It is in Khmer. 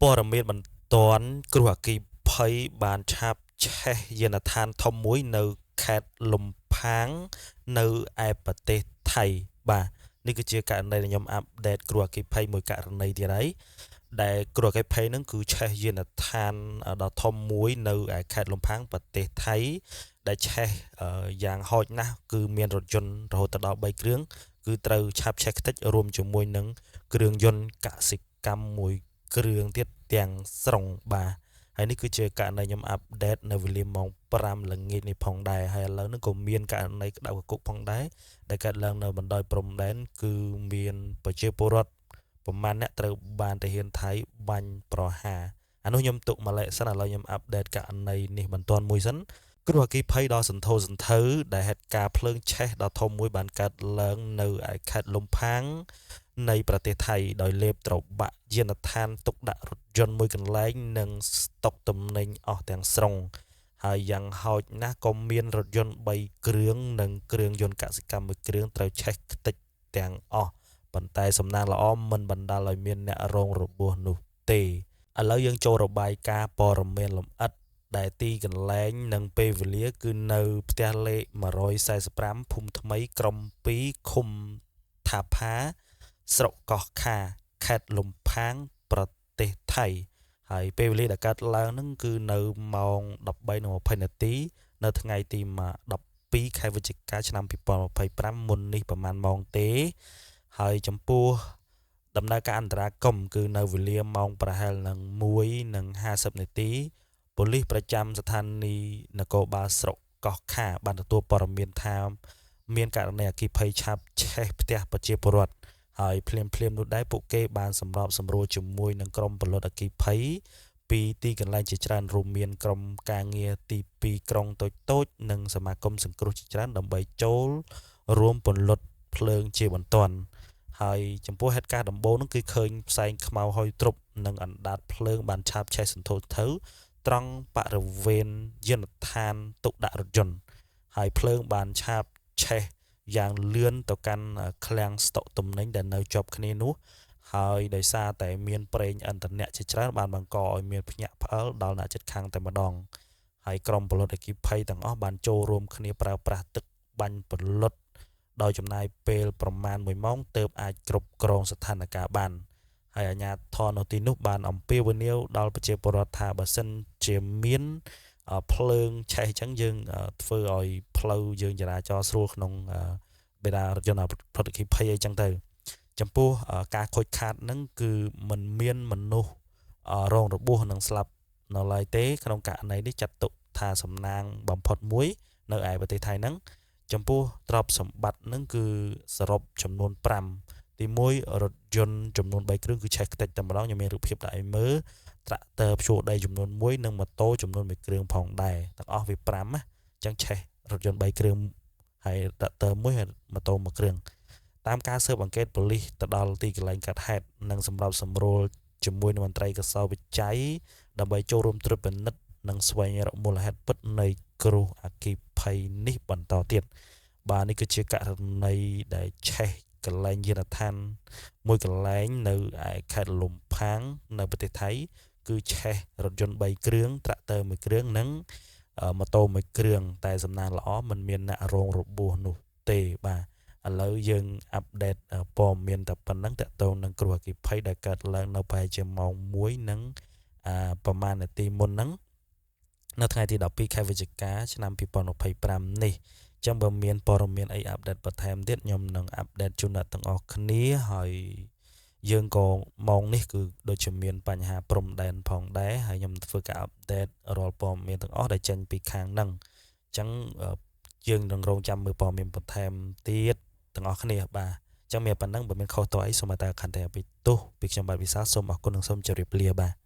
ព័ត៌មានបន្ទាន់គ្រោះអគ្គីភ័យបានឆាបឆេះយានដ្ឋានធំមួយនៅខេត្តលំផាងនៅឯប្រទេសថៃបាទនេះគឺជាករណីដែលខ្ញុំអាប់ដេតគ្រោះអគ្គីភ័យមួយករណីទៀតហើយដែលគ្រោះអគ្គីភ័យហ្នឹងគឺឆេះយានដ្ឋានដ៏ធំមួយនៅឯខេត្តលំផាងប្រទេសថៃដែលឆេះយ៉ាងហោចណាស់គឺមានរថយន្តរហូតដល់3គ្រឿងគឺត្រូវឆាបឆេះខ្ទេចរួមជាមួយនឹងគ្រឿងយន្តកសិកម្មមួយគ្រឿងទៀតទាំងស្រុងបាទហើយនេះគឺជាករណីខ្ញុំអាប់ដេតនៅវេលាម៉ោង5ល្ងាចនេះផងដែរហើយឥឡូវនេះក៏មានករណីក្តៅកគុកផងដែរដែលកើតឡើងនៅបណ្ដោយព្រំដែនគឺមានប្រជាពលរដ្ឋប្រមាណអ្នកត្រូវបានទាហានថៃបាញ់ប្រហារអានោះខ្ញុំទុកមកលេខសិនឥឡូវខ្ញុំអាប់ដេតករណីនេះបន្តមួយសិនគ្រោះអគ្គីភ័យដ៏សន្ធោសន្ធៅដែលហេតុការណ៍ភ្លើងឆេះដ៏ធំមួយបានកើតឡើងនៅឯខេត្តលំផាងនៃប្រទេសថៃដោយលេបត្របាក់យានដ្ឋានទុកដាក់រថយន្តមួយកន្លែងនិងស្តុកទំនិញអស់ទាំងស្រុងហើយយ៉ាងហោចណាស់ក៏មានរថយន្ត3គ្រឿងនិងគ្រឿងយន្តកសិកម្មមួយគ្រឿងត្រូវឆេះខ្ទេចទាំងអស់ប៉ុន្តែសំណាងល្អមិនបណ្ដាលឲ្យមានអ្នករងរបួសនោះទេឥឡូវយើងចូលរបាយការណ៍ព័ត៌មានលម្អិតដែលទីកន្លែងនិងពេលវេលាគឺនៅផ្ទះលេខ145ភូមិថ្មីក្រុម2ឃុំថាផាស្រុកកោះខាខេត្តលំផាងប្រទេសថៃហើយពេលវេលាដែលកើតឡើងហ្នឹងគឺនៅម៉ោង 13:20 នាទីនៅថ្ងៃទី12ខែវិច្ឆិកាឆ្នាំ2025មុននេះប្រហែលម៉ោងទេហើយចំពោះដំណើរការអន្តរាគមន៍គឺនៅវេលាម៉ោងប្រហែលនឹង 1:50 នាទីប៉ូលីសប្រចាំស្ថានីយ៍នគរបាលស្រុកកោះខាបានទទួលព័ត៌មានថាមានករណីអគ្គីភ័យឆាបឆេះផ្ទះប្រជាពលរដ្ឋហើយភ្លាមនោះដែរពួកគេបានសម្របសម្រួលជាមួយនឹងក្រុមពលរដ្ឋអគ្គីភ័យពីទីកន្លែងជាច្រើនរួមមានក្រុមការងារទី2ក្រុងតូចនិងសមាគមសង្គ្រោះជាច្រើនដើម្បីចូលរួមពន្លត់ភ្លើងជាបន្ទាន់ហើយចំពោះហេតុការណ៍ដំបូងនោះគឺឃើញផ្សែងខ្មៅហុយទ្រុបនិងអណ្ដាតភ្លើងបានឆាបឆេះសន្ធោសន្ធៅត្រង់បរិវេណយានដ្ឋានទុកដាក់រថយន្តហើយភ្លើងបានឆាបឆេះយ៉ាងលឿនទៅកាន់ឃ្លាំងស្តុកទំនិញដែលនៅជាប់គ្នានោះហើយដោយសារតែមានប្រេងឥន្ធនៈជាច្រើនបានបង្កឲ្យមានភ្ញាក់ផ្អើលដល់អ្នកជិតខាងតែម្ដងហើយក្រុមពលរដ្ឋអគ្គីភ័យទាំងអស់បានចូលរួមគ្នាប្រើប្រាស់ទឹកបាញ់ពលរដ្ឋដោយចំណាយពេលប្រមាណ1ម៉ោងទើបអាចគ្រប់គ្រងស្ថានភាពបានហើយអាជ្ញាធរនៅទីនោះបានអំពាវនាវដល់ប្រជាពលរដ្ឋថាបើសិនជាមានភ្លើងឆេះអញ្ចឹងយើងធ្វើឲ្យផ្លូវយើងចរាចរណ៍ស្រួលក្នុងបេដារថយន្តប្រតិគិភ័យអីចឹងទៅចំពោះការខូចខាតហ្នឹងគឺมันមានមនុស្សរងរបួសនិងស្លាប់នៅឡើយទេក្នុងករណីនេះចាត់ទុកថាសំណាងបំផុតមួយនៅឯប្រទេសថៃហ្នឹងចំពោះទ្រព្យសម្បត្តិហ្នឹងគឺសរុបចំនួន5ទី1រថយន្តចំនួន3គ្រឿងគឺឆេះខ្ទេចតែម្ដងខ្ញុំមានរូបភាពដាក់ឲ្យមើលត្រាក់ទ័រភ្ជួរដីចំនួន1និងម៉ូតូចំនួន1គ្រឿងផងដែរទាំងអស់វា5ណាអញ្ចឹងឆេះរថយន្ត3គ្រឿងហើយត្រាក់ទ័រ1ហើយម៉ូតូ1គ្រឿងតាមការស៊ើបអង្កេតប៉ូលីសទៅដល់ទីកន្លែងកើតហេតុនិងសម្រាប់សម្រួលជាមួយនឹងមន្ត្រីកសោវិច័យដើម្បីចូលរួមត្រួតពិនិត្យនិងស្វែងរកមូលហេតុពិតនៃគ្រោះអគ្គីភ័យនេះបន្តទៀតបាទនេះគឺជាករណីដែលឆេះកន្លែងយានដ្ឋានមួយកន្លែងនៅឯខេត្តលំផាងនៅប្រទេសថៃគឺឆេះរថយន្ត3គ្រឿងត្រាក់ទ័រ1គ្រឿងនិងម៉ូតូ1គ្រឿងតែសំណាងល្អមិនមានអ្នករងរបួសនោះទេបាទឥឡូវយើងអាប់ដេតព័ត៌មានតែប៉ុណ្្នឹងតកតងនឹងគ្រោះអគ្គីភ័យដែលកើតឡើងនៅប្រហែលជាម៉ោង1និងប្រហែលនាទីមុនហ្នឹងនៅថ្ងៃទី12ខែវិច្ឆិកាឆ្នាំ2025នេះចឹងបើមានព័ត៌មានអីអាប់ដេតបន្ថែមទៀតខ្ញុំនឹងអាប់ដេតជូនអ្នកទាំងអស់គ្នាហើយយើងក៏ម៉ោងនេះគឺដូចជាមានបញ្ហាព្រំដែនផងដែរហើយខ្ញុំធ្វើការអាប់ដេតរាល់ព័ត៌មានទាំងអស់ដែលចេញពីខាងហ្នឹងអញ្ចឹងយើងនឹងរងចាំមើលព័ត៌មានបន្ថែមទៀតទាំងអស់គ្នាបាទអញ្ចឹងមានប៉ុណ្ណឹងបើមានខុសតអីសូមតែខន្តីអភ័យទោសពីខ្ញុំបាទវិសាសូមអរគុណនិងសូមជម្រាបលាបាទ